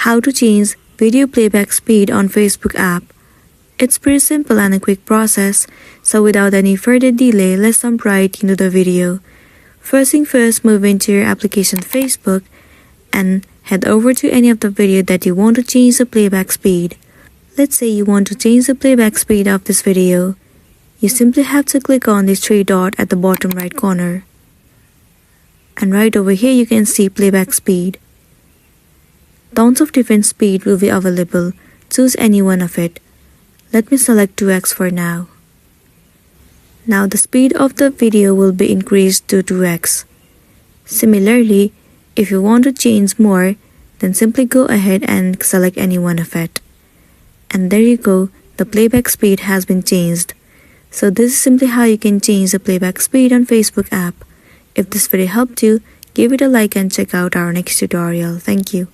How to change video playback speed on Facebook app. It's pretty simple and a quick process, so without any further delay, let's jump right into the video. First thing first, move into your application Facebook and head over to any of the video that you want to change the playback speed. Let's say you want to change the playback speed of this video. You simply have to click on this three dot at the bottom right corner. And right over here you can see playback speed. Tons of different speed will be available. Choose any one of it. Let me select 2x for now. Now the speed of the video will be increased to 2x. Similarly, if you want to change more, then simply go ahead and select any one of it. And there you go, the playback speed has been changed. So this is simply how you can change the playback speed on Facebook app. If this video helped you, give it a like and check out our next tutorial. Thank you.